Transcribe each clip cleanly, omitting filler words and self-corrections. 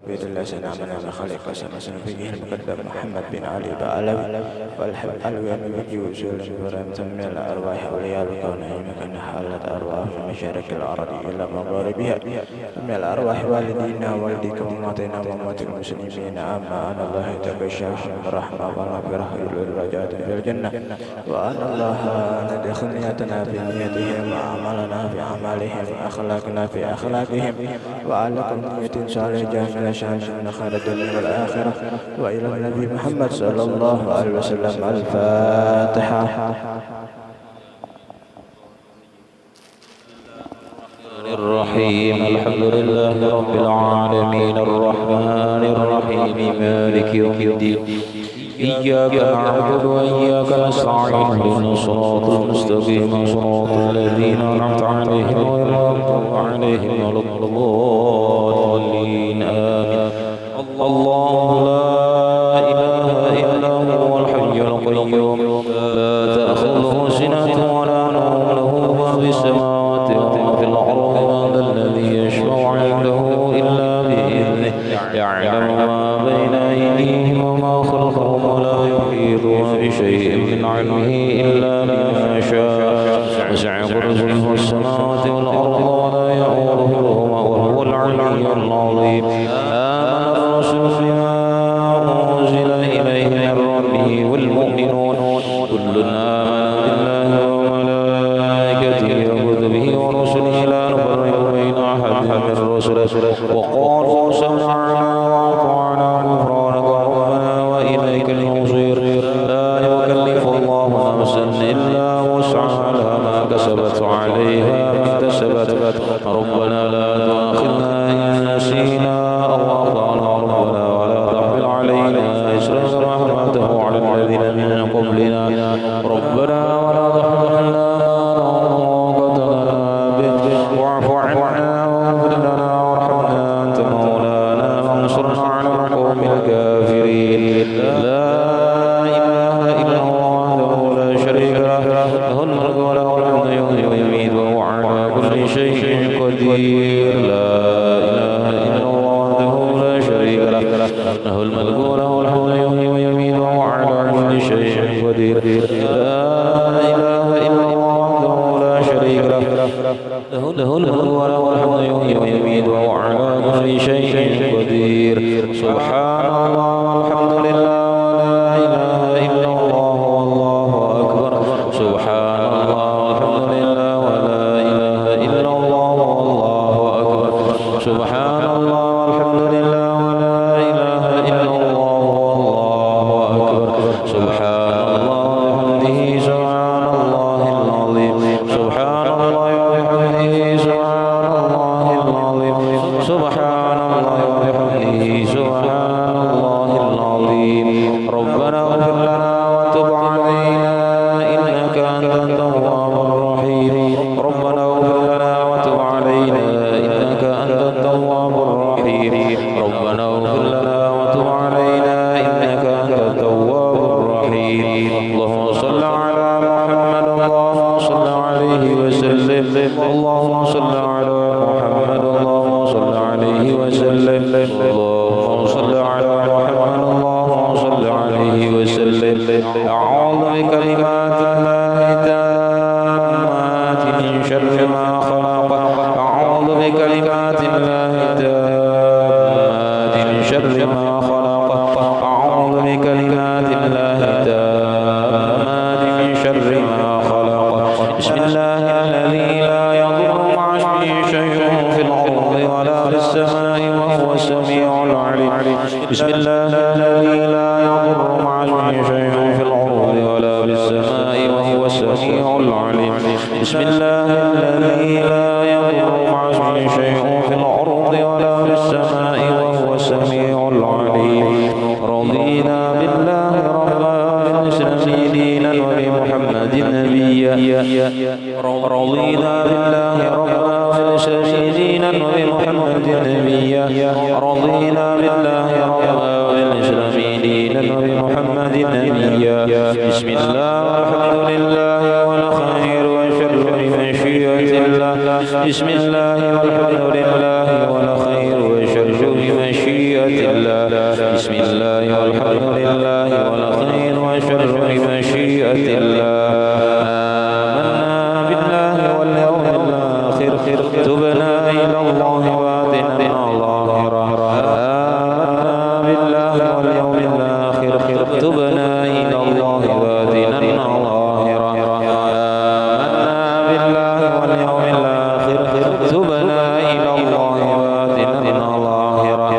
بيد الله سنعمنا بخلق سنة فيه المقدم محمد بن علي بعلوي والحب علوي المجي وزول برمت من الأرواح أولياء الكونين كان حالة أرواح في مشارق الأرض إلى مغاربها من الأرواح والدينا والديكم وماتنا ومات المسلمين أما أن الله تبشر برحمة والمغفرة للرجاء في الجنة وأن الله ندخل نيتنا في نيتهم وعملنا في أعمالهم وأخلاقنا في أخلاقهم وعلى كل نية صالح جامل شامل من خير الدنيا والآخرة وإلى النبي محمد صلى الله عليه وسلم الفاتحة. الرحيم الحمد لله رب العالمين الرحمن الرحيم مالك يوم الدين إياك نعبد وإياك نستعين اهدنا الصراط المستقيم صراط الذين أنعمت عليهم غير المغضوب عليهم ولا الضالين آمين. الله لا إله إلا هو الحي القيوم لا تأخذه سنة ولا نوم له ما في السماوات وما في الأرض من ذا الذي يشفع عنده إلا بإذنه يعلم ما بين أيديهم وما خلفهم ولا يحيطون بشيء من علمه إلا بما شاء وسع كرسيه السماوات والأرض ولا يئوده وهو العلي العظيم. آمن الرسول بما أنزل إليه من ربه والمؤمنون كل آمن بالله وملائكته وكتبه ورسله لا نفرق بين أحد من رسله وقالوا سمعنا وأطعنا غفرانك ربنا وإليك المصير. لا يكلف الله نفسا إلا وسعها لها ما كسبت عليها ما اكتسبت ربنا لا تؤاخذنا إن نسينا أو أخطأنا ربنا ولا تحمل علينا إصرا كما حملته على الذين من قبلنا ربنا ولا تحملنا واعف عنا واغفر لنا وارحمنا أنت مولانا وانصرنا على القوم الكافرين. لا إله إلا الله وحده لا شريك له له الملك وله الحمد يحيي ويميت وهو على كل شيء قدير. لا إله إلا الله وحده لا شريك له له الملك وله الحمد يحيي ويميت وهو على كل شيء قدير. لا إله إلا الله وحده لا شريك له له الملك وله الحمد يحيي ويميت وهو على كل شيء قدير. سبحان الله والحمد لله ولا إله إلا الله والله أكبر. سبحان الله والحمد لله ولا إله إلا الله والله أكبر. سبحان الله والحمد لله ولا إله إلا الله والله أكبر. سبحان الله وبحمده سبحان الله العظيم. سبحان الله وبحمده سبحان الله العظيم. سبحان الله وبحمده سبحان الله العظيم. ربنا اغفر لنا وتب علينا إنك أنت التواب الرحيم. ربنا اغفر لنا وتب علينا إنك أنت التواب الرحيم. ربنا اغفر لنا وتب علينا إنك أنت التواب الرحيم. اللهم صل على محمد اللهم صل عليه وسلم. اللهم صل على محمد اللهم صل عليه وسلم. اللهم صل على محمد اللهم صل عليه وسلم. أعوذ بكلمات الله التامات من شر ما خلق. أعوذ بكلمات الله التامات من شر ما خلق. أعوذ بكلمات الله التامات من شر ما خلق. بسم الله الذي لا يضر مع اسمه شيء في الأرض ولا في السماء وهو السميع العليم. بسم الله الذي لا يضر مع اسمه شيء في الأرض ولا في السماء وهو السميع العليم. بسم الله الذي لا يضر مع اسمه شيء في الأرض ولا في السماء وهو السميع العليم. رضينا بالله ربا وبالإسلام دينا وبمحمد نبيا. رضينا بالله ربا وبالإسلام دينا وبمحمد نبيا. رضينا بالله ربا وبالإسلام دينا وبمحمد نبيا. بسم الله والحمد لله والخير والشر بمشيئة الله. بسم الله والحمد لله والخير والشر بمشيئة الله بسم الله والحمد لله والخير وشر مشيئة الله آمنا بالله واليوم الآخر تبنا إلى الله وآتنا ظاهرا آمنا بالله واليوم الآخر تبنا إلى الله وآتنا ظاهرا آمنا بالله واليوم الآخر تبنا إلى الله وآتنا ظاهرا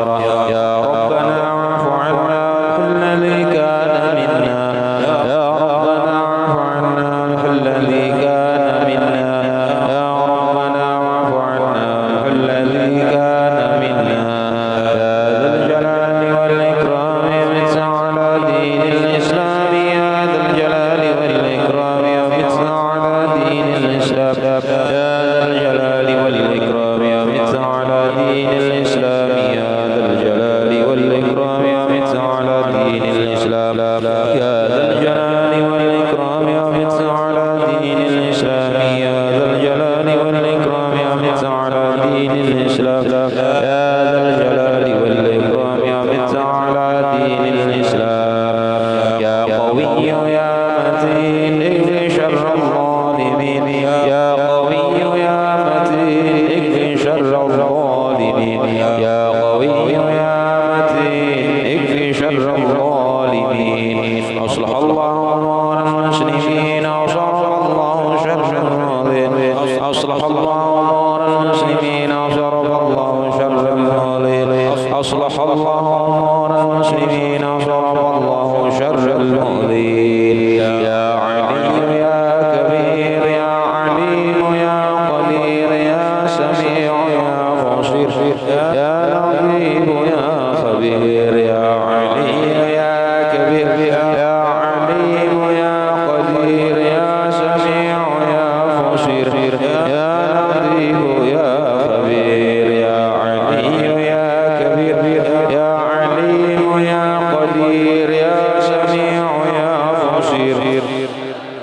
يا ربنا اعف عنا الذي كان منا يا ربنا اعف عنا الذي كان منا يا ربنا اعف عنا الذي كان منا يا ذا الجلال والإكرام امت على دين الإسلام يا ذا الجلال والإكرام امت على دين الإسلام يا ذا الجلال والإكرام امت على دين الإسلام يا ذا الجلال والإكرام امت على دين الإسلام يا ذا الجلال والإكرام امت على دين الإسلام يا ذا الجلال والإكرام امت على دين الإسلام يا ذا الجلال والإكرام امت على دين الإسلام يا قوي يا متين اكف شر الظالمين يا قوي يا متين اكف شر الظالمين يا قوي يا متين اكف شر الظالمين أصلح الله أمور المسلمين وصرف الله شر الظالمين أصلح الله أمور المسلمين وصرف الله شر الظالمين أصلح الله أمور المسلمين وصرف الله شر الظالمين يا علي يا كبير يا عليم يا قدير يا سميع يا بصير يا لطيف يا خبير يا علي يا كبير يا عليم يا قدير يا سميع يا بصير يا لطيف يا خبير يا علي يا كبير يا عليم يا قدير يا سميع يا بصير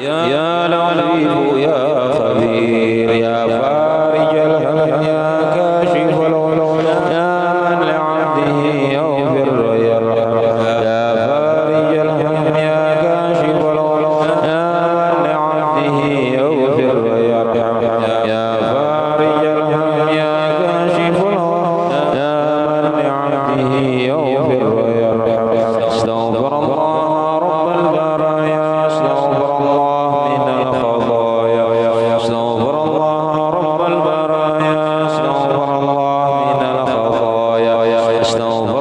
يا لطيف يا خبير يا فارج الهم يا كاشف الغلول يا من لعبده يغفر ويرحم يا فارج الهم يا كاشف الغلول يا من لعبده يغفر ويرحم يا فارج الهم يا كاشف الغلول يا من لعبده يغفر ويرحم استغفر الله رب البرايا استغفر الله من الخطايا استغفر الله رب البرايا استغفر الله من الخطايا استغفر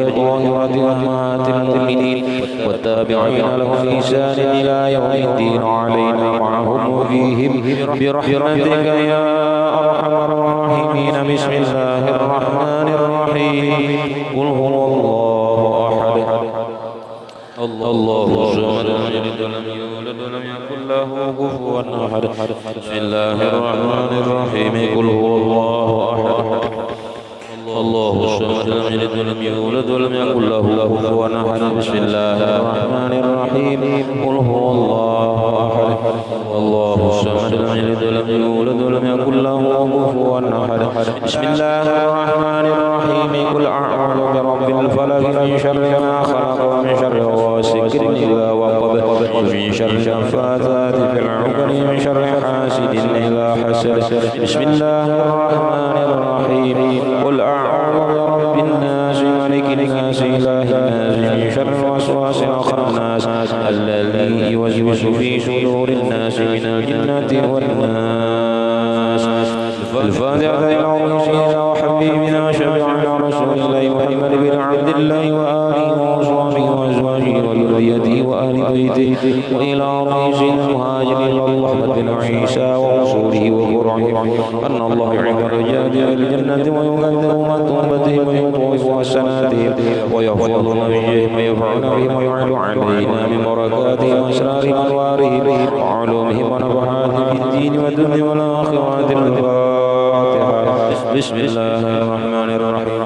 الطاهرات أمهات المؤمنين والتابعين لهم بإحسان إلى يوم الدين علينا معهم وفيهم برحمتك يا أرحم الراحمين. بسم الله الرحمن الرحيم. قل هو الله أحد الله الصمد لم يلد ولم يولد ولم يكن له كفوا أحد. بسم الله الرحمن الرحيم. قل هو الله أحد الله الصمد لم يلد ولم يولد ولم يكن له كفوا أحد. بسم الله الرحمن الرحيم. قل هو الله أحد الله الصمد لم يلد ولم يولد ولم يكن له كفوا أحد. بسم الله الرحمن الرحيم. قل أعوذ برب الفلق من شر ما خلق ومن شر غاسق إذا وقب ومن شر النفاثات في العقد من شر حاسد إذا حسد. بسم الله الرحمن الرحيم. قل أعوذ برب الناس ملك الناس إله الناس من شر الوسواس الخناس الذي يوسوس في صدور الناس من الجنة والناس. الفاتحة إلى رسولنا وحبيبنا وشفيعنا رسول الله محمد بن عبد الله وآله وصحبه وأزواجه وذريته وأهل بيته وإلى رئيس المهاجرين محمد بن عيسى ورسوله وقرعه أن الله يعين الرجال بالجنة ويقدر مطلوبتهم ويطوف حسناتهم ويحفظ نبيهم ويفعل بهم ويعد علينا من بركاتهم وأسرار أنوارهم وعلومهم ونفحاتهم في الدين والدنيا والآخرة. بسم الله الرحمن الرحيم.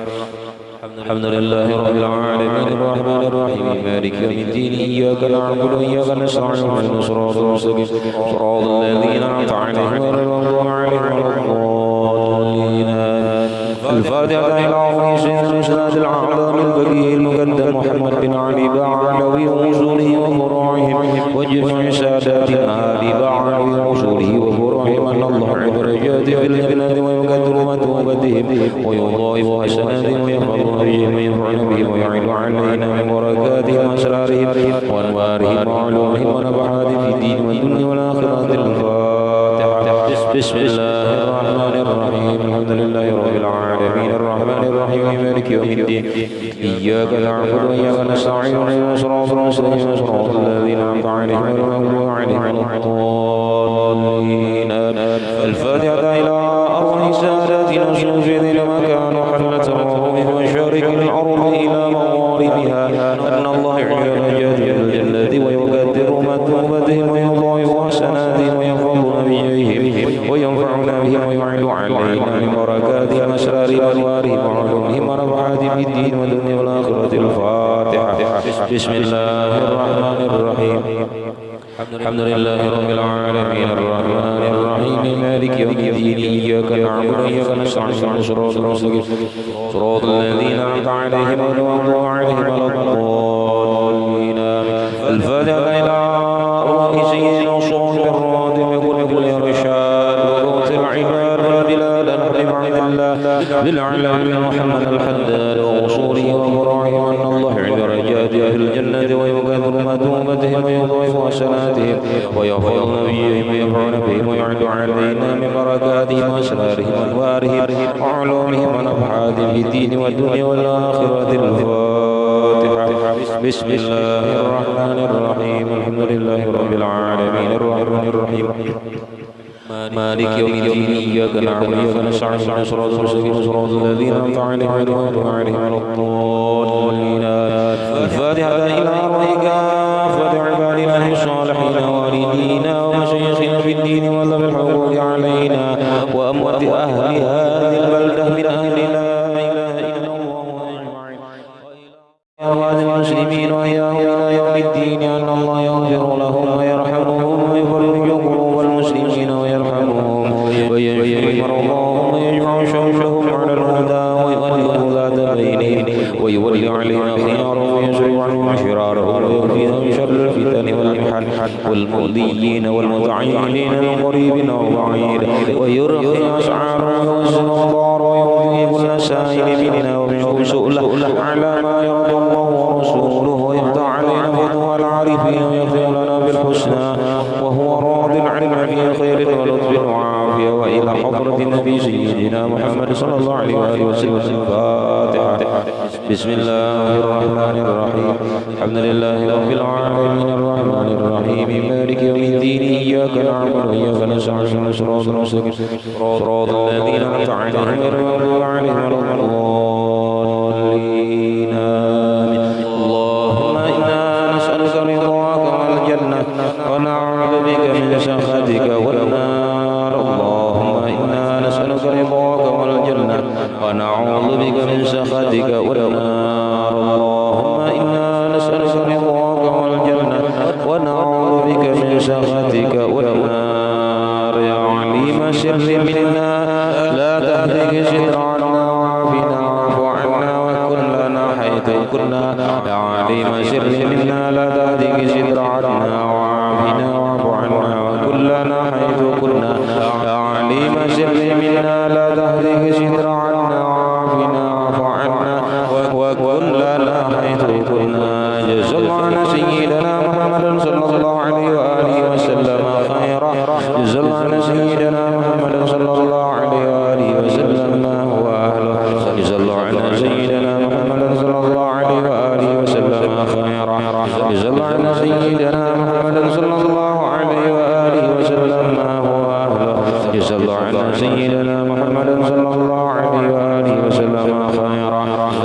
الحمد لله رب العالمين الرحمن الرحيم مالك يوم الدين إياك نعبد وإياك نستعين اهدنا الصراط المستقيم صراط الذين أنعمت عليهم غير المغضوب عليهم ولا الضالين. الفاتحة إلى رئيس الإسناد الأعظم البقي المقدم محمد بن علي بعلوي وصوله وفروعهم وجميع ساداتنا ببعلوي وصوله وفروعهم أن الله عند درجات في الجنة ويقدر مثوبتهم ويضاعف حسناتهم ويحفظ بهم وينفعن بهم ويعين علينا من بركاتهم وأسرارهم وأنوارهم وعلومهم ونفحاتهم في الدين والدنيا والآخرة. الفاتحة. بسم الله الرحمن الرحيم. الحمد لله رب العالمين الرحمن الرحيم مالك يوم الدين إياك نعبد وإياك نستعين اهدنا الصراط المستقيم صراط الذين أنعمت عليهم غير المغضوب عليهم ولا الضالين. الفاتحة إلى أرواح ساداتنا الصوفيين لما كانوا حلت روحهم من مشارق الأرض إلى مغاربها أن الله يعين الرجال بالجنة ويقدر مثوبتهم ويضاعف حسناتهم ويحفظ نبيهم وينفعنا بهم ويعين علينا من بركاتهم وأسرار أنوارهم وعلومهم ونفحاتهم في الدين والدنيا والآخرة. الفاتحة. بسم الله الرحمن الرحيم. الحمد لله رب العالمين الرحمن الرحيم مالك يوم الدين إياك نعبد وإياك نستعين صراط المستقيم صراط الذين أنعمت عليهم غير المغضوب عليهم ولا الضالين. الفاتحة إلى أرواح سيدنا وصول الراد وكل رشاد وقوت العباد والبلاد الحبيب عبد الله بالعلم محمد الحداد ووصوله وفروعه أن الله عند رجاته في الجنة ويكثر مثوبتهم ويضاعف حسناتهم ويحفظ نبيهم وينفعن بهم ويعد علينا من بركاتهم وأسرارهم وأنوارهم وعلومهم ونفحاتهم في الدين والدنيا والآخرة. الفاتحة. بسم الله الرحمن الرحيم. الحمد لله رب العالمين الرحمن الرحيم مالك يوم الدين إياك نعبد وإياك نستعين اهدنا الصراط المستقيم صراط الذين أنعمت عليهم غير المغضوب عليهم ولا الضالين. الفاتحة إلى أرواحك كافة عباد الله الصالحين والدينا ومشايخنا في الدين وذوي الحقوق علينا وأموات أهل هذه البلدة من أهل لا إله إلا الله أجمعين وإلى المسلمين وإياهم إلى يوم الدين أن الله يغفر لهم ويرحمهم ويفرج قلوب المسلمين ويرحمهم ويشفي مرضاهم ويجمع شملهم على الهدى ويؤلف ذات بينهم ويولي علينا خيارهم ويصرف عنهم شرارهم ويكفيهم شر الفتن والمحن والمؤذيين والمتعينين من قريب أو بعيد ويرخي أسعارهم ويوزن الضار ويرضي كل سائل منا ومنكم سؤله على ما يرضى الله ورسوله ويفتح علينا فتوى العارفين ويغفر لنا بالحسنى وهو راض عنا في خير ولطف وعافية وإلى حضرة النبي سيدنا محمد صلى الله عليه وآله وسلم. الفاتحة. بسم الله الرحمن الرحيم. الحمد لله رب العالمين الرحمن الرحيم مالك يوم الدين إياك نعبد وإياك نستعين صراط المستقيم صراط الذين أنعمت عليهم غير المغضوب عليهم ولا الضالين آمين. اللهم إنا نسألك رضاك والجنة ونعوذ بك من سخطك والنار. اللهم إنا نسألك رضاك والجنة ونعوذ بك من سخطك والنار. اللهم إنا نسألك رضاك والجنة ونعوذ بك من سخطك والنار. يا عليم السر منا لا تهلك ستر عنا وعافنا واعف عنا وكن لنا حيث كنا. يا عليم السر منا لا تهلك ستر عنا وعافنا واعف عنا وكن لنا حيث كنا. يا عليم السر منا لا تهلك ستر عنا وعافنا واعف عنا وكن لنا حيث كنا. جزا الله عن سيدنا محمد صلى الله عليه وآله وسلم خيرا. جزا الله عن سيدنا محمد صلى الله عليه وآله وسلم ما هو أهله. جزا الله عن سيدنا محمد صلى الله عليه وآله وسلم خيرا. جزا الله عن سيدنا محمد صلى الله عليه وآله وسلم ما هو أهله. جزا الله عن سيدنا محمد صلى الله عليه وآله وسلم خيرا.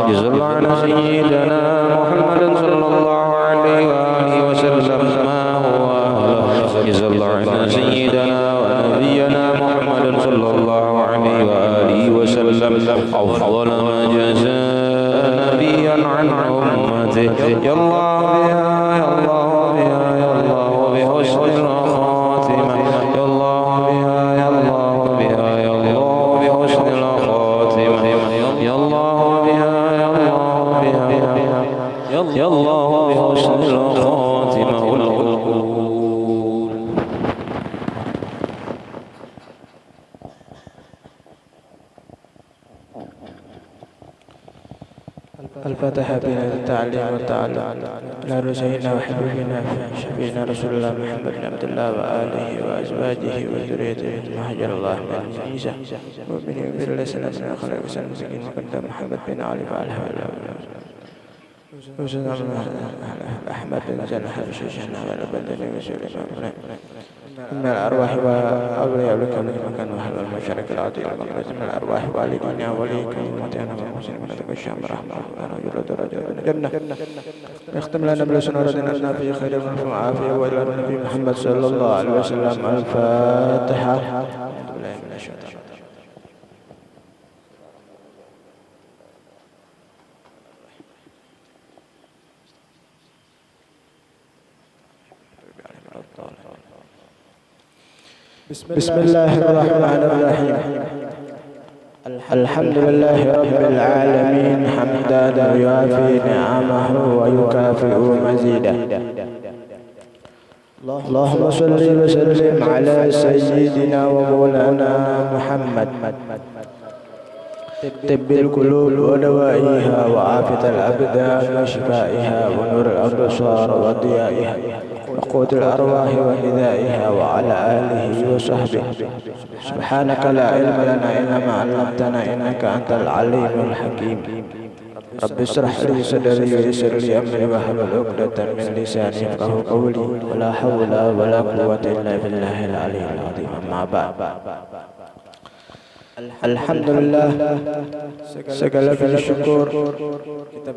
جزا الله عن سيدنا محمد صلى الله عليه وآله وسلم ما هو أهله. جزا الله عن سيدنا ونبينا محمد صلى الله عليه وآله وسلم أفضل ما جزاء نبيا عن أمته. يا الله بها يا الله بها يا الله بحسن الخاتمة. يا الله بها يا الله بها يا الله بحسن الخاتمة. يا الله بها يا الله بها يا الله بحسن الخاتمة والقبول. الفاتحة بنا التعليم والتعلم على رسولنا وحبيبنا شفيعنا رسول الله محمد بن عبد الله وآله وأزواجه وذريته مهجر الله من عيسى ومن يغفر لسنا من خلق وسلم مسكين وقدم محمد بن علي وعلى وسلم أحمد بن زنح وشيشنا ونبدل وسلم من الأرواح وأولياء لك مكان وهل المشارك العظيم من الأرواح والدينا وليكم ومتعنا ومسلم ونتك الشام رحمة ونرجو درجة من الجنة. يختم لنا بلسنا ردنا في خير من وعافية وإلى النبي محمد صلى الله عليه وسلم. الفاتحة. أعوذ بالله من الشيطان. بسم الله الرحمن الرحيم. الحمد لله رب العالمين حمدا يوافي نعمه ويكافئ مزيده. اللهم صل وسلم على سيدنا ومولانا محمد طب القلوب ودوائها وعافية الأبدان وشفائها ونور الأبصار وضيائها وقوت الأرواح وغذائها وعلى آله وصحبه. سبحانك لا علم لنا إلا ما علمتنا إنك أنت العليم الحكيم. رب اشرح لي صدري ويسر لي أمري واحلل عقدة من لساني يفقهوا قولي. ولا حول ولا قوة إلا بالله العلي العظيم. أما بعد. Alhamdulillah, segala puji syukur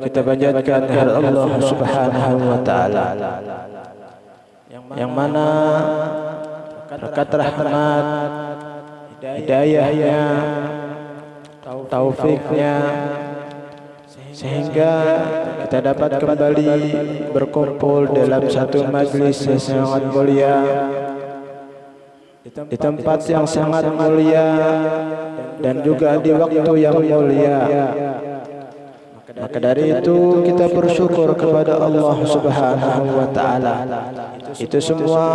kita panjatkan kehadirat Allah Subhanahu wa taala, yang mana berkat rahmat, hidayahnya, taufiknya, sehingga kita dapat kembali berkumpul dalam satu majlis yang sangat mulia, di tempat yang sangat mulia, dan juga di waktu yang mulia. Maka dari itu kita bersyukur kepada Allah Subhanahu wa taala. Itu semua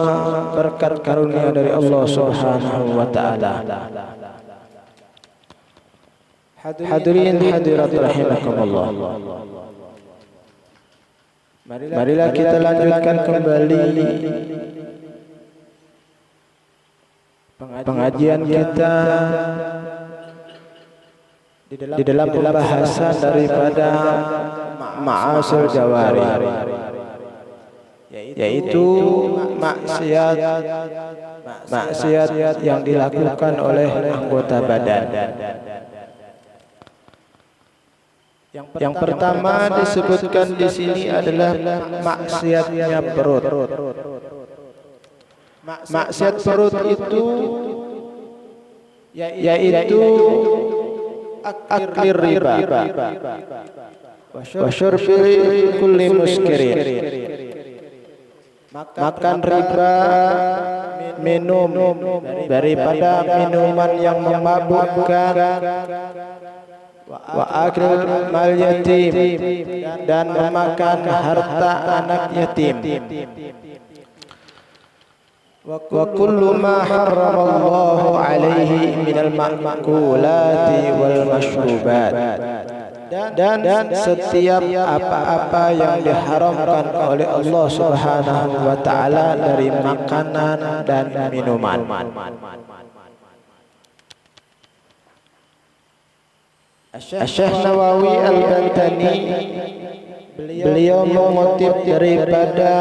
berkat karunia dari Allah Subhanahu wa taala. Hadirin hadirat rahimakumullah. Marilah kita lanjutkan kembali pengajian kita di dalam pembahasan daripada ma'asil jawari, yaitu maksiat yang dilakukan oleh anggota badan. Yang pertama disebutkan di sini adalah maksiatnya perut. Maksiat perut itu yaitu aklir riba wa syurbi kulli muskirin, makan riba, minum daripada minuman yang memabukkan, wa akil mal yatim, dan memakan harta anak yatim, wa kullu ma harramallahu alaihi minal ma'kulati wal mashrubat, dan setiap apa-apa yang diharamkan oleh Allah Subhanahu wa taala dari makanan dan minuman. Syekh Nawawi Al-Bantani beliau mengutip daripada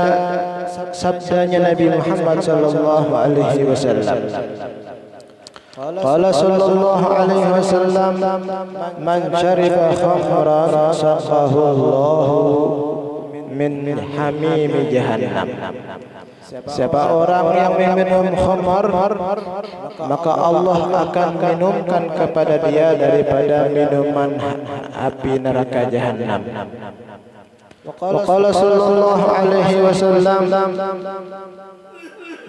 sabdanya Nabi Muhammad sallallahu alaihi wasallam. Qala sallallahu alaihi wasallam, man syariba khamran saqahu Allahu min hamimi jahannam. Siapa orang yang meminum khamar, maka Allah akan minumkan kepada dia daripada minuman api neraka jahannam. Wa qala sallallahu alaihi wasallam,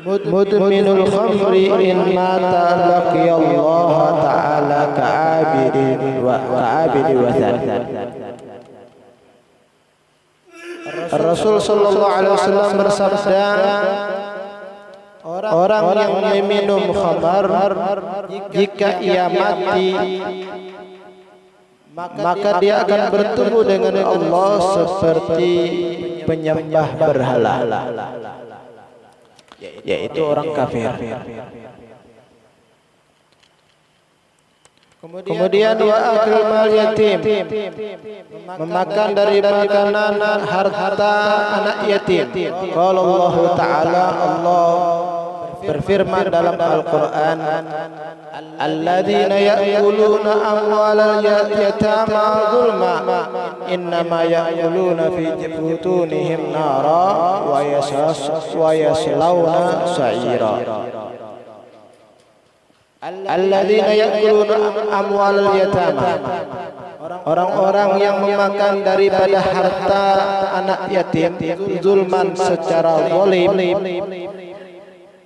mudminul khamri in mata laqiyallaha ta'ala ka'abidi wathan. Rasul sallallahu alaihi wasallam bersabda, orang yang meminum khamar jika ia mati, maka dia akan bertemu dengan Allah seperti penyembah berhala, yaitu orang kafir. Kemudian wa akil mal yatim, memakan dari makanan harta anak yatim. Qala Allah Ta'ala, Allah berfirman dalam Al-Qur'an, alladzina ya'kuluna amwalal yatama zulma innama ya'kuluna fi butunihim nara wa yaslawna sa'ira. Alladzina ya'kuluna amwalal yatama, orang-orang yang memakan daripada harta anak yatim zulman secara zalim,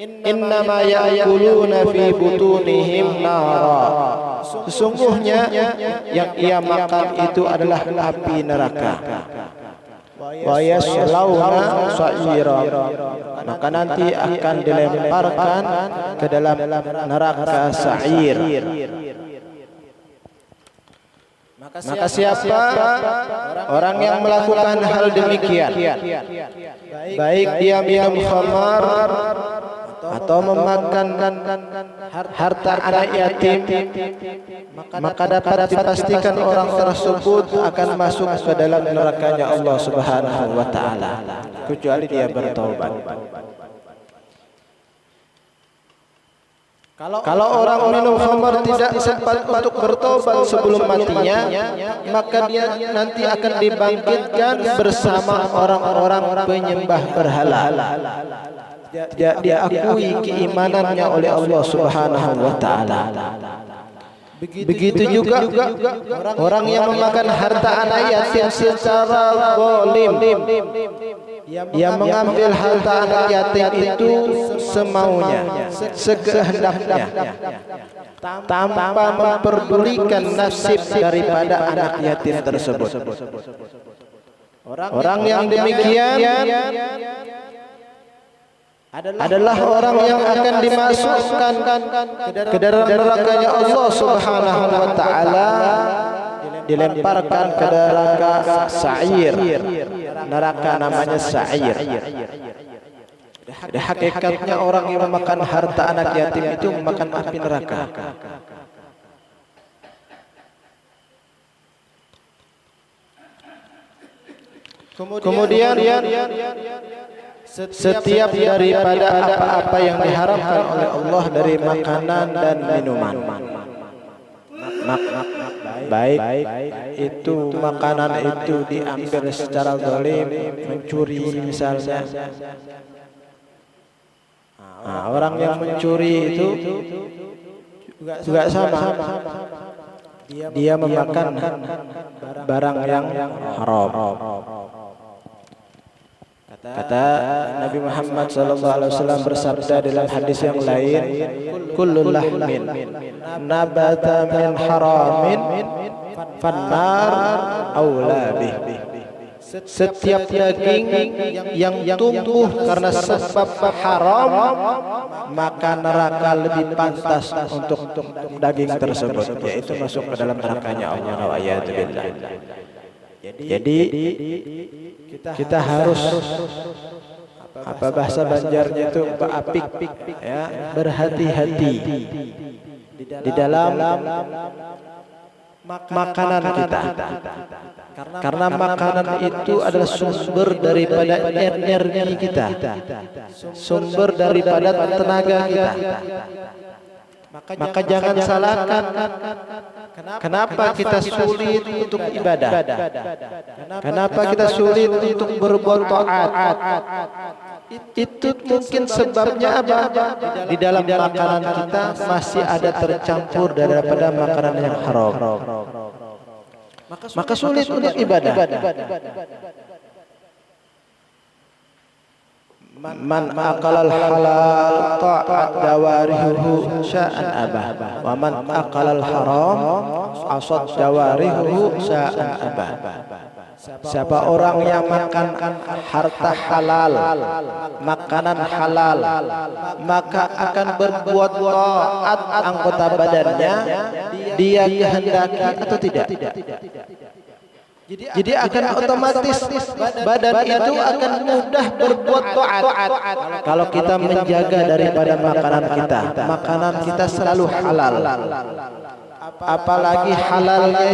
innama ya'kuluna fi butunihim nara, sesungguhnya yang ia makan itu adalah api neraka. Wa yaslawna sa'ira, maka nanti akan dilemparkan ke dalam neraka sa'ir. Maka siapa orang yang melakukan hal demikian, baik dia minum khamar atau memakan harta anak yatim, maka dapat dipastikan orang tersebut akan masuk ke dalam nerakanya Allah Subhanahu wa taala, kecuali dia bertaubat. Kalau orang minum khamar tidak sempat untuk bertobat sebelum matinya, maka dia nanti akan dibangkitkan bersama orang-orang penyembah berhala. Dia akui keimanannya oleh Allah Subhanahu wa taala. Begitu juga orang yang memakan harta anak yatim secara zalim, yang mengambil harta anak yatim itu semaunya, sekehendaknya, tanpa memperdulikan nasib daripada anak yatim tersebut. Orang yang demikian adalah orang yang akan dimasukkan ke dalam nerakanya Allah Subhanahu wa taala, dilemparkan ke neraka sa'ir. Neraka namanya sa'ir. Hakikatnya orang yang memakan harta anak yatim itu memakan api neraka. Kemudian setiap daripada apa-apa yang diharamkan oleh Allah dari makanan dan minuman. Baik itu makanan itu diambil secara zalim, mencuri misalnya. Orang yang mencuri itu juga sama. Dia memakan barang yang haram. Kata Nabi Muhammad SAW bersabda dalam hadis yang lain, kullu lahmin nabata min haramin fannar aula bih. Setiap daging yang tumbuh karena sebab haram, maka neraka lebih pantas untuk daging tersebut, yaitu masuk ke dalam nerakanya Allah wa a'yadzubillah. Jadi kita harus apa bahasa Banjarnya itu apik, ya, berhati-hati di dalam makanan kita, karena makanan itu adalah sumber daripada energi kita, sumber daripada tenaga kita. Maka jangan salahkan kenapa kita sulit untuk ibadah, kenapa kita sulit untuk berbuat taat. Itu mungkin sebabnya apa? Di dalam makanan kita masih ada tercampur daripada makanan yang haram. Maka sulit untuk ibadah. Man aqalal halal ta'at jawarihuhu sya'an abah, wa man aqalal haram asad jawarihuhu sya'an abah. Siapa orang yang makan harta halal, makanan halal, maka akan berbuat taat anggota badannya, dia kehendaki atau tidak. Jadi akan otomatis badan itu akan mudah berbuat taat kalau kita menjaga daripada makanan kita selalu halal. Apalagi halalnya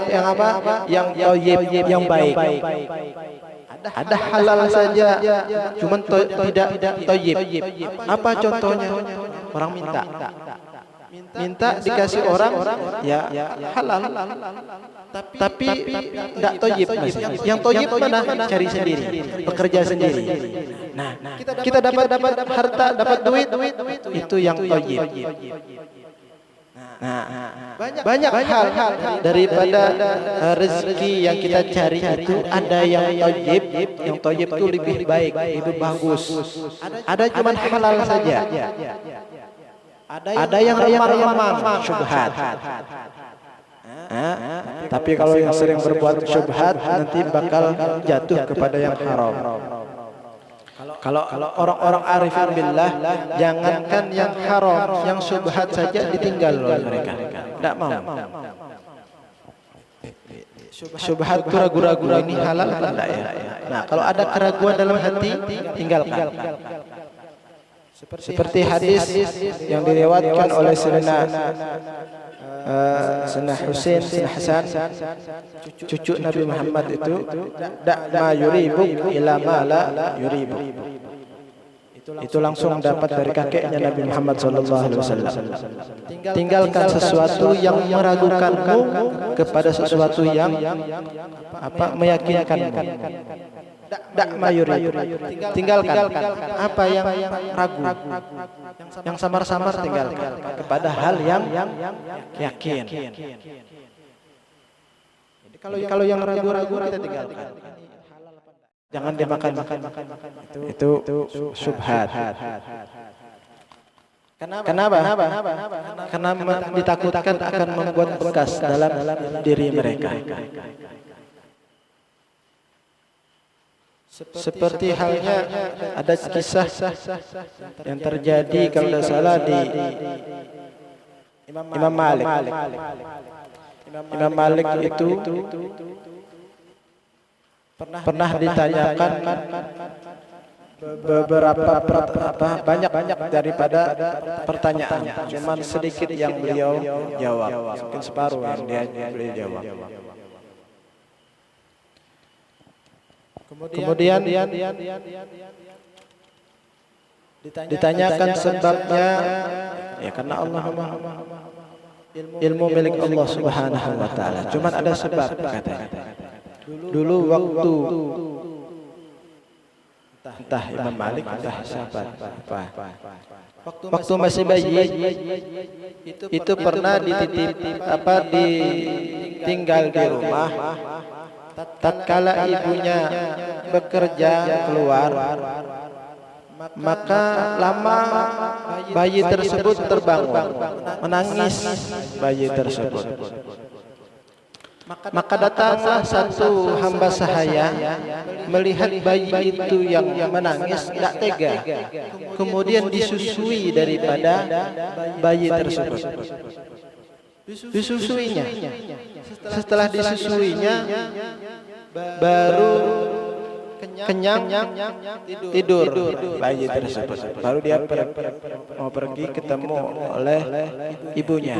yang apa? Yang thayyib, yang baik. Ada halal saja, cuman tidak thayyib. Apa contohnya? Orang minta dikasih orang, ya halal, tapi tidak thayyib. Yang thayyib mana? Cari sendiri, bekerja sendiri. Nah, kita dapat harta, dapat duit, itu yang thayyib. Nah, banyak hal daripada rezeki yang kita cari itu ada yang thayyib. Yang thayyib itu lebih baik, lebih bagus. Ada cuma halal saja. Ada yang remang-remang, syubhat. Tapi kalau yang sering berbuat syubhat nanti bakal jatuh kepada yang haram. Kalau orang-orang arifin billah, jangankan yang haram, yang syubhat saja ditinggal oleh mereka. Tidak mau. Syubhat itu ragu-ragu, ini halal atau tidak ya? Nah, kalau ada keraguan dalam hati, tinggalkan. Seperti hadis yang diriwayatkan oleh Sayyidina Husain, Sayyidina Hasan, cucu Nabi Muhammad itu, da' ma yuribuk ila ma la yuribuk. Itu langsung dapat dari kakeknya Nabi Muhammad SAW. Tinggalkan sesuatu yang meragukanmu kepada sesuatu yang meyakinkanmu. Dak mayuri, tinggalkan apa yang ragu, yang samar-samar tinggalkan kepada hal yang yakin. Kalau yang ragu-ragu kita tinggalkan. Jangan dimakan. Itu syubhat. Kenapa? Karena ditakutkan akan membuat bekas dalam diri mereka. Seperti halnya ada kisah yang terjadi kalau tidak salah di Imam Malik. Imam Malik itu pernah ditanyakan beberapa banyak daripada pertanyaan, cuman sedikit yang beliau jawab, mungkin separuh yang beliau jawab. Kemudian ditanyakan sebabnya, ya karena Allah ilmu milik Allah Subhanahu wa taala. Cuman ada sebab katanya. Dulu waktu entah Imam Malik entah siapa waktu masih bayi itu pernah ditinggal di rumah. Tatkala ibunya bekerja keluar, maka lama bayi tersebut terbangun, menangis bayi tersebut. Maka datanglah satu hamba sahaya melihat bayi itu yang menangis, tidak tega, kemudian disusui daripada bayi tersebut. Disusuinya. Setelah disusuinya baru kenyang tidur bayi tersebut. Baru dia mau pergi ketemu oleh ibunya.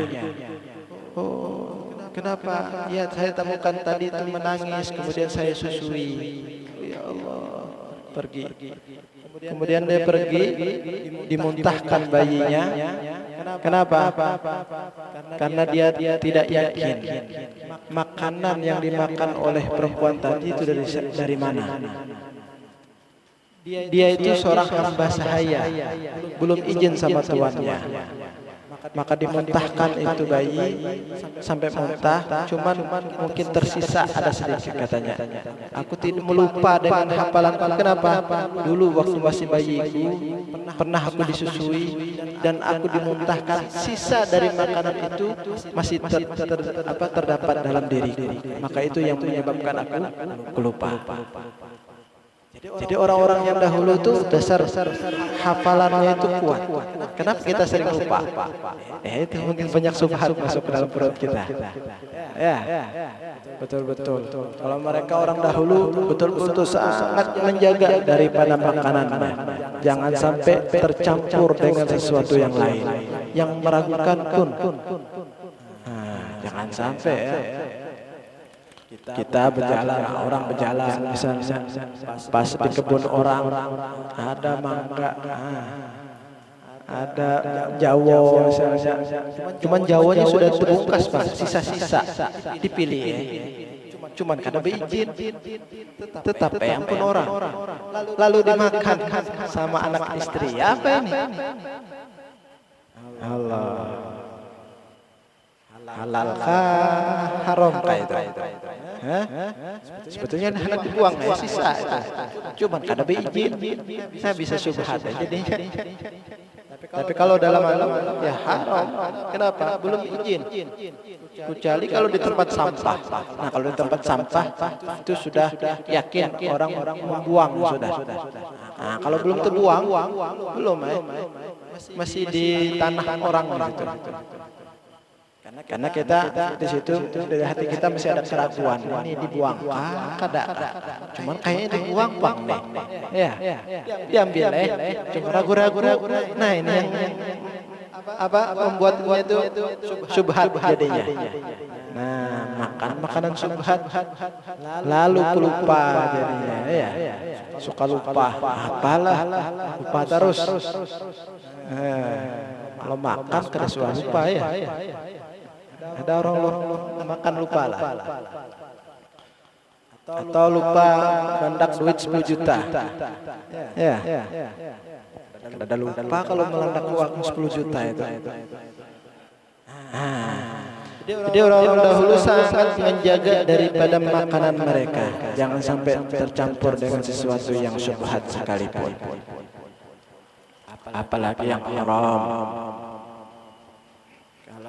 Oh, kenapa? Ya saya temukan tadi itu menangis, kemudian saya susui. Ya Allah, pergi. Kemudian dia pergi, dimuntahkan bayinya. Kenapa? Karena dia tidak yakin makanan yang dimakan oleh perempuan tadi itu dari mana. Dia itu seorang hamba sahaya, belum izin sama tuannya. Maka dimuntahkan itu bayi sampai muntah, cuman mungkin tersisa ada sedikit katanya. Aku tidak melupa dengan hafalanku. Kenapa? Dulu waktu masih bayiku pernah aku disusui dan aku dimuntahkan. Sisa dari makanan itu masih terdapat dalam diriku. Maka itu yang menyebabkan aku lupa. Jadi orang-orang yang dahulu itu dasar hafalannya itu kuat. Kenapa kita sering lupa? Itu mungkin banyak subhat masuk ke dalam perut kita. Ya, betul-betul. Kalau mereka orang dahulu betul-betul sangat menjaga daripada makanannya. Jangan sampai tercampur dengan sesuatu yang lain, yang meragukan pun. Jangan sampai ya. Kita berjalan, orang berjalan, misalnya pas di kebun orang ada mangga, ada jawo, misalnya. Cuman jawonya sudah terbungkas Pak, sisa-sisa dipilih. Cuman karena berizin, tetap ya ampun orang. Lalu dimakan sama anak istri. Apa ini? Allah. Halalkah haramkah itu? Sebetulnya hendak dibuang ya, sisa itu. Cuman karena berizin, saya bisa syubhat jadinya. Tapi kalau dalam alam ya haram. Kenapa? Belum izin. Kecuali kalau di tempat sampah. Nah, kalau di tempat sampah itu sudah yakin orang membuang sudah. Nah, kalau belum terbuang, belum masih di tanah orang gitu. Karena kita di situ dari hati kita masih ada keraguan, ini dibuang kada. Cuman kayaknya dibuang Bang nih. Ya. Diambil cuma ragu-ragu. Nah, ini yang membuatnya itu subhat jadinya. Nah, makan makanan subhat lalu lupa jadinya ya. Suka lupa, apalah lupa terus. Kalau makan kena lupa ya. Ada orang makan lupa lah. Atau lupa mendak duit 10 juta. Ya. Ada lupa kalau melendak uang 10 juta itu. Jadi orang-orang dahulu sangat menjaga daripada makanan mereka. Jangan sampai tercampur dengan sesuatu yang syubhat sekalipun. Apalagi yang haram.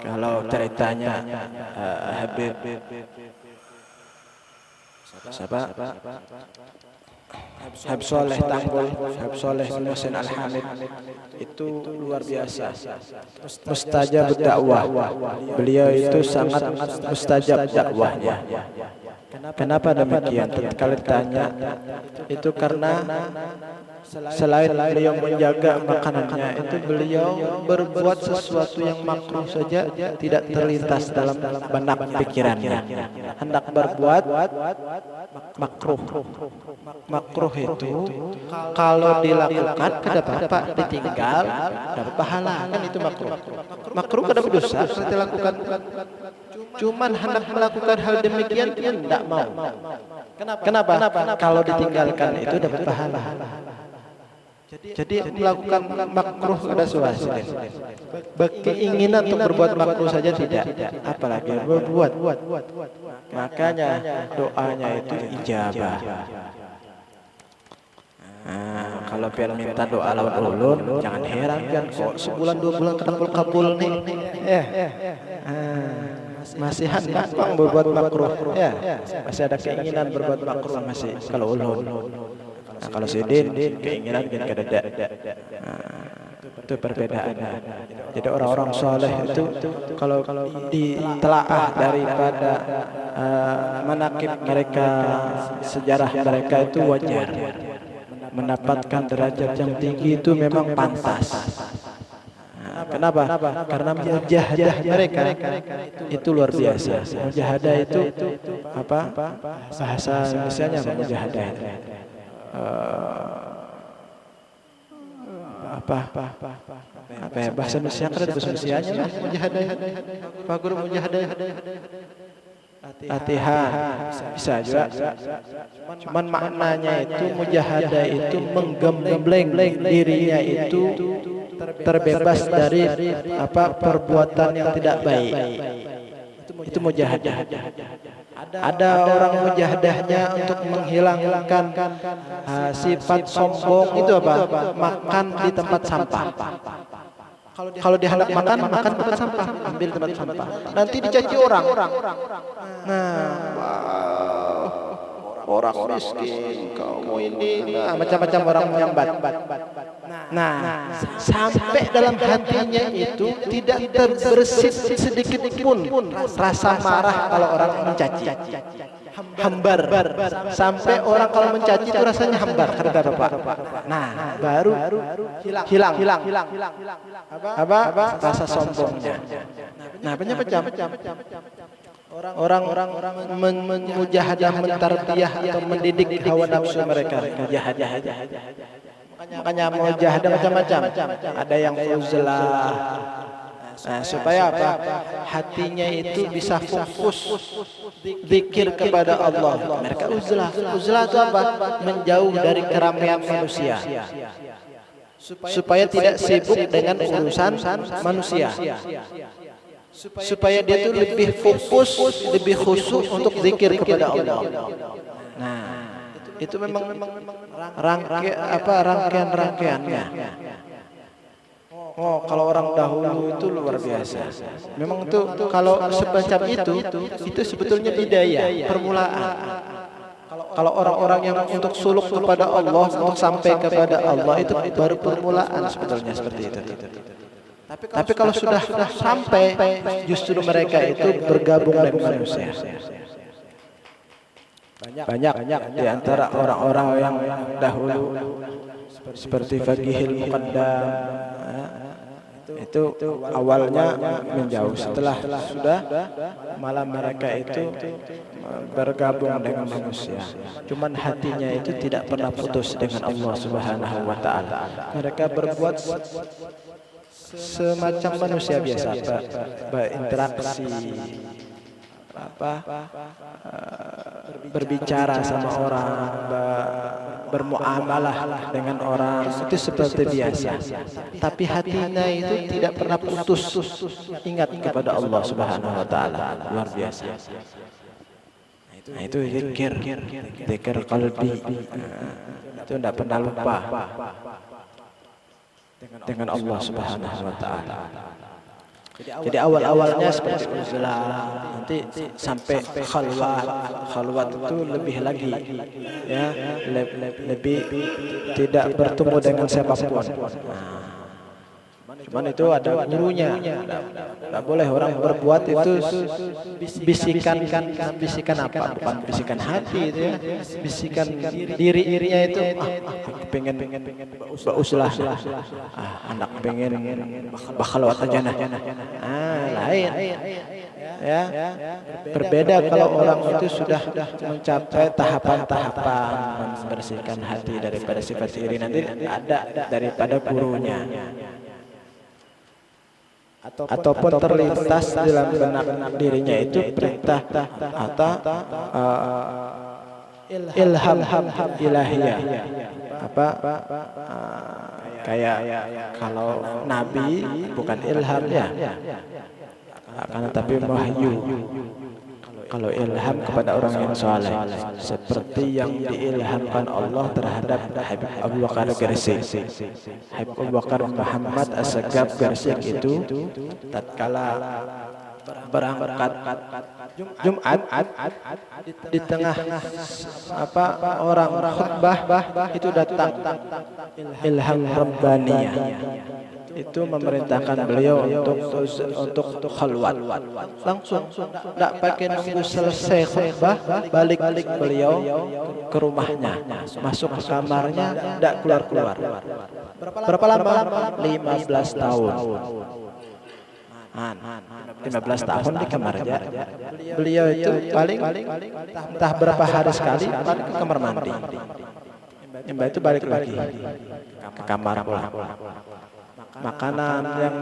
Kalau ceritanya Habib siapa? Habib Soleh Tanggul, Habib Soleh bin Husain Al-Hamid itu luar biasa. Mustajab dakwah. Beliau itu sangat mustajab dakwahnya. Kenapa demikian? Kalau tanya itu karena selain beliau menjaga makanannya, itu beliau berbuat sesuatu yang makruh saja tidak terlintas dalam benak pikirannya. Hendak berbuat makruh. Makruh itu kalau dilakukan kada apa-apa, ditinggal dapat pahala, kan itu makruh. Makruh kada berdosa setelah dilakukan. Cuman hendak melakukan hal demikian dia tidak mau. Kenapa? Kalau ditinggalkan itu dapat pahala. Jadi melakukan makruh ada suatu. Keinginan untuk berbuat makruh saja tidak, apalagi berbuat. Makanya doanya itu ijabah. Kalau pian minta doa lawan ulun, jangan heran pian kok sebulan 2 bulan kabul nih. Masih gampang berbuat makruh, ya. Masih ada keinginan berbuat makruh masih kalau ulun. Kalau sidin keinginan kan kada ada. Itu perbedaannya. Jadi orang-orang soleh itu kalau ditelaah daripada manaqib mereka, sejarah mereka itu wajar. Mendapatkan derajat yang tinggi itu memang pantas. Kenapa? Karena mujahadah mereka itu luar biasa. Mujahadah itu apa? Bahasa Indonesianya apa mujahadah? Apa ya bahasa Indonesia kan ada bahasa Indonesianya lah mujahadah. Pak Guru mujahadah. Latihan bisa juga. Cuman maknanya itu mujahadah itu menggembleng dirinya itu terbebas dari apa perbuatan yang tidak baik. Itu mujahadah. Ada orang mujahadahnya untuk menghilangkan sifat sombong itu apa? Makan di tempat sampah. Kalau dihendak makan tempat sampah, ambil tempat sampah. Nanti dicaci orang. Nah, orang miskin, kamu ini, macam-macam orang menyambat. Nah, sampai dalam hatinya itu tidak terbersit sedikit pun rasa marah kalau orang mencaci. Hambar. Sampai orang kalau mencaci itu rasanya hambar, kata Bapak. Nah, baru hilang. Apa? Rasa sombongnya. Nah, macam-macam. Orang memujahadah, mentarbiyah atau mendidik hawa nafsu mereka. Makanya mujahadah macam-macam. Ada yang uzlah. Nah, supaya apa? Hatinya itu bisa fokus zikir kepada Allah. Mereka uzlah. Uzlah itu apa? Menjauh dari keramaian manusia. Supaya tidak sibuk dengan urusan manusia. Supaya dia itu lebih fokus, lebih khusyuk untuk zikir kepada Allah. Nah, itu memang rangkaian-rangkaiannya. Oh, kalau orang dahulu itu luar biasa. Memang itu kalau semacam itu sebetulnya bidayah, permulaan. Kalau orang-orang yang untuk suluk kepada Allah, untuk sampai kepada Allah itu baru permulaan sebetulnya seperti itu. Tapi kalau sudah sampai, justru mereka itu bergabung dengan manusia. Banyak di antara orang-orang yang dahulu seperti Faqihil Muqaddam itu awalnya menjauh, setelah sudah malah mereka itu bergabung dengan manusia. Cuman hatinya itu tidak pernah putus dengan Allah Subhanahu wa taala. Mereka berbuat semacam manusia biasa, berinteraksi, berbicara sama orang, bermuamalah dengan orang, itu seperti biasa. Tapi hatinya itu tidak pernah putus ingat kepada Allah Subhanahu wa taala. Luar biasa. Nah, itu zikir qalbi. Itu tidak pernah lupa dengan Allah Subhanahu wa taala. Jadi awal-awalnya seperti uzlah, nanti sampai khalwat itu lebih lagi, ya, lebih tidak bertemu dengan siapapun. Cuman itu ada gurunya. Tidak boleh orang berbuat itu bisikan apa? Bukan bisikan hati itu ya. Bisikan dirinya itu. Pengen bauslah. Anak pengen bakal watajana. Lain. Ya. Berbeda kalau orang itu sudah mencapai tahapan-tahapan membersihkan hati daripada sifat iri, nanti ada daripada gurunya. Ataupun terlintas dalam benak dirinya itu perintah atau ilham ilahiyah. Kayak kalau nabi bukan ilham ya, akan tetapi wahyu. Kalau ilham kepada orang yang saleh, seperti yang diilhamkan Allah terhadap Habib Abu Bakar Gresik. Habib Abu Bakar Muhammad As-Sagaf Gresik itu tatkala berangkat Jumat di tengah orang khutbah itu datang ilham rabbaniyah. Itu memerintahkan beliau untuk khalwat. Langsung tidak pakai nunggu selesai khutbah, balik beliau ke rumahnya, masuk ke kamarnya, tidak keluar. Berapa lama? 15 tahun. 15 tahun di kamarnya. Beliau itu paling entah berapa hari sekali paling ke kamar mandi. Mbak itu balik lagi ke kamar pulang. Makanan yang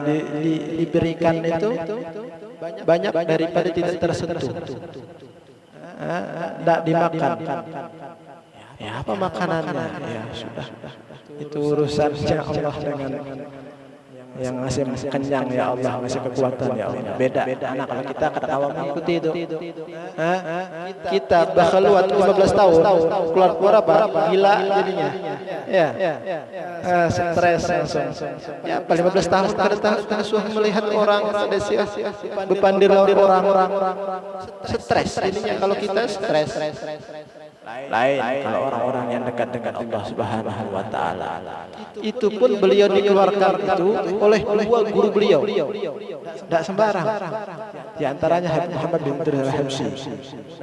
diberikan itu banyak daripada tidak tersentuh. Tidak dimakan. Ya apa makanannya? Ya sudah. Itu urusannya Allah dengan yang ngasih kenyang ya Allah, ngasih kekuatan ya Allah. Beda anak kalau kita ketawa mengikuti itu. Kita bakhaluat 15 tahun keluar apa? Gila jadinya. Ya. Stres langsung. Ya, 15 tahun kita sudah melihat orang ada bepandir orang stres jadinya kalau kita stres. Lain kalau orang-orang yang dekat dengan Allah Subhanahu wa taala. Itu pun beliau dikeluarkan itu oleh dua guru beliau. Tidak sembarang. Di antaranya Habib Muhammad bin Abdul Habsyi.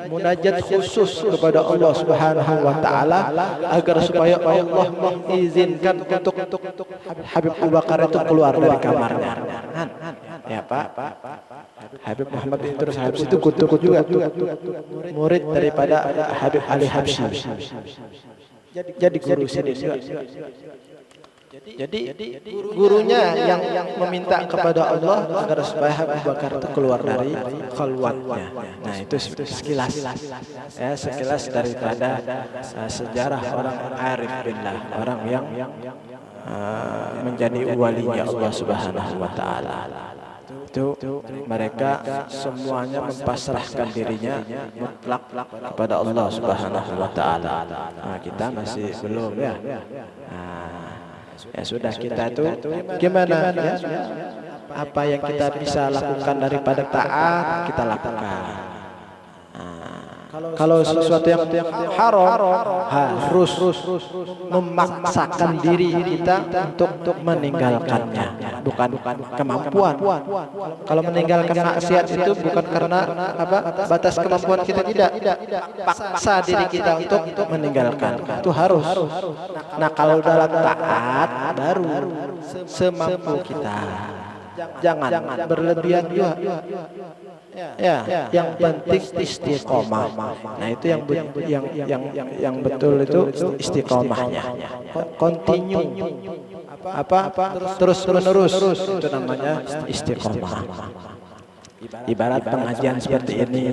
Munajat khusus kepada Allah Subhanahu wa taala agar supaya Allah mengizinkan untuk Habib Abu Bakar itu keluar dari kamarnya. Ya Pak. Habib Muhammad bin Abdul Habsyi itu kutuk juga murid daripada Habib Ali Habsyi. Jadi guru sini juga. Jadi gurunya yang meminta kepada Allah agar supaya Abu Bakar itu keluar dari khalwatnya. Nah itu sekilas, ya sekilas daripada sejarah orang arif billah, orang yang menjadi walinya Allah Subhanahu wa taala. Itu mereka semuanya mempasrahkan dirinya mutlak kepada Allah Subhanahu wa taala. Nah, kita masih belum ya. Ya sudah, kita itu gimana ya? Apa yang kita bisa lakukan daripada taat kita lakukan. Kalau sesuatu yang haram harus memaksakan diri kita untuk meninggalkannya, bukan kemampuan. Kalau meninggalkan maksiat itu bukan karena batas kemampuan kita, tidak. Paksa diri kita untuk meninggalkan. Itu harus. Nah, kalau dalam taat baru semampu kita. Jangan berlebihan juga. Ya, yang penting istiqomah. Nah, itu yang betul itu istiqomahnya. Continue. Terus menerus itu namanya istiqomah. Ibarat pengajian seperti ini,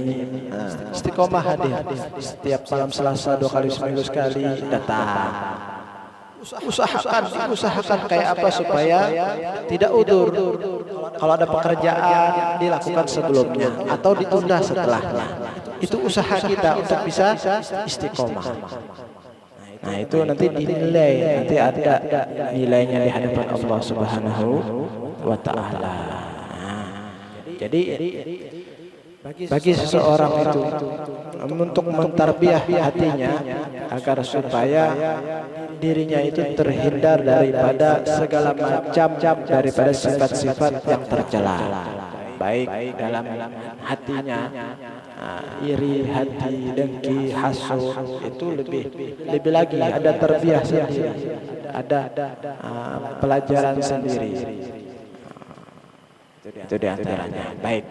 istiqomah hadir setiap malam Selasa 2 kali seminggu sekali datang. Usahakan kayak apa supaya tidak udur. Kalau ada pekerjaan dilakukan sebelumnya atau ditunda setelahnya. Itu usaha kita untuk bisa istiqomah. Nah, itu nanti dinilai, nanti ada nilainya di hadapan Allah Subhanahu wa taala. Jadi bagi seseorang itu untuk mentarbiyah hatinya agar supaya dirinya itu terhindar daripada segala macam daripada sifat-sifat yang tercela, baik dalam hatinya iri hati, dengki, hasud, itu lebih lagi ada tarbiyah sendiri, ada pelajaran sendiri. Itu diantaranya. Baik.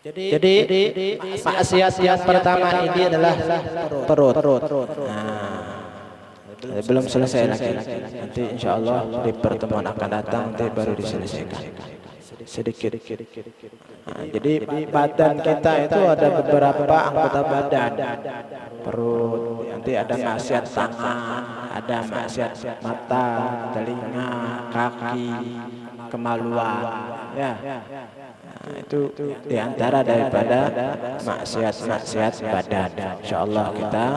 Jadi maksiat yang pertama ini adalah perut. Belum selesai lagi. Nanti insya Allah di pertemuan akan datang nanti baru diselesaikan. Sedikit. Jadi badan kita itu ada beberapa anggota badan. Perut, nanti ada maksiat tangan, ada maksiat mata, telinga, kaki, kemaluan, ya. Itu diantara daripada maksiat badan. Insyaallah kita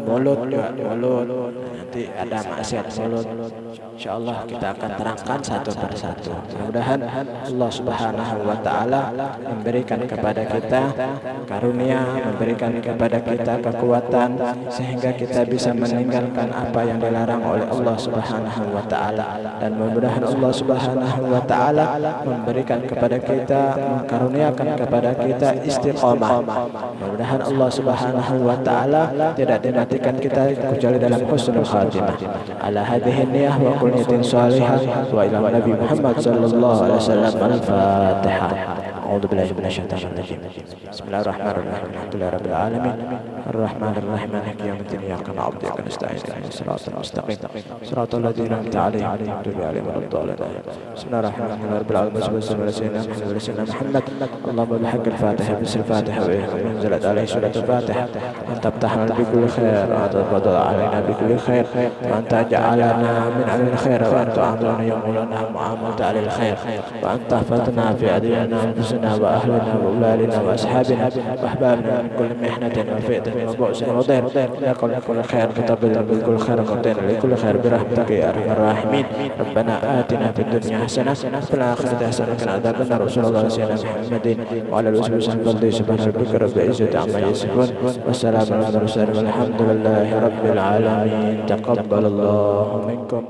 mulut, nanti ada maksiat mulut. Insyaallah kita akan terangkan satu persatu. Mudah-mudahan Allah Subhanahu wa taala memberikan kepada kita karunia, memberikan kepada kita kekuatan sehingga kita bisa meninggalkan apa yang dilarang oleh Allah Subhanahu wa taala, dan mudah-mudahan Allah Subhanahu wa taala memberikan kepada kita, mengkaruniakan kepada kita istiqamah. Mudah-mudahan Allah Subhanahu wa taala tidak dimatikan kita kecuali dalam husnul khatimah. Ala hadhihi niyyah wa kulli niyatin salihah wa ila Nabi Muhammad sallallahu alaihi wasallam. Al-Fatihah. A'udzu billahi minasyaitonir rajim. Bismillahirrahmanirrahim. Alhamdulillahirabbil alamin. Arrahmanirrahim. Maliki yaumiddin. Iyyaka na'budu wa iyyaka nasta'in. Ihdinas siratal mustaqim. Siratal ladzina an'amta 'alaihim ghairil maghdubi 'alaihim waladdallin. Bismillahirrahmanirrahim. Rabbil alamin. Sallallahu alaihi wasallam. Muhammad. Allahumma bihaqqil Fatihah bismil Fatihah wa anzalat alaihi suratul Fatihah. Anta ftahna bi kulli khair wa anta alaina bi kulli khair wa anta ja'alana min ahli khair wa anta a'dana yawmulana mu'amalata alil khair wa anta fatna fi adina anfusina wa ahlina wa ulalina wa ashabina wa ahbabina min kulli mihnatin wa fitnatin wa bu'sin wa dhair ya kulli khair katabna bi kulli khair qatina li kulli khair bi rahmatika ya arhamar rahimin. Rabbana atina fid dunya hasanah wa fil akhirati hasanah wa qina adzaban nar. Sallallahu alaihi wasallam Muhammadin wa ala alihi wasallam. Subhana rabbika rabbil izzati amma yasifun wa salamun ala al mursalin walhamdulillahi rabbil alamin. Taqabbalallahu minkum.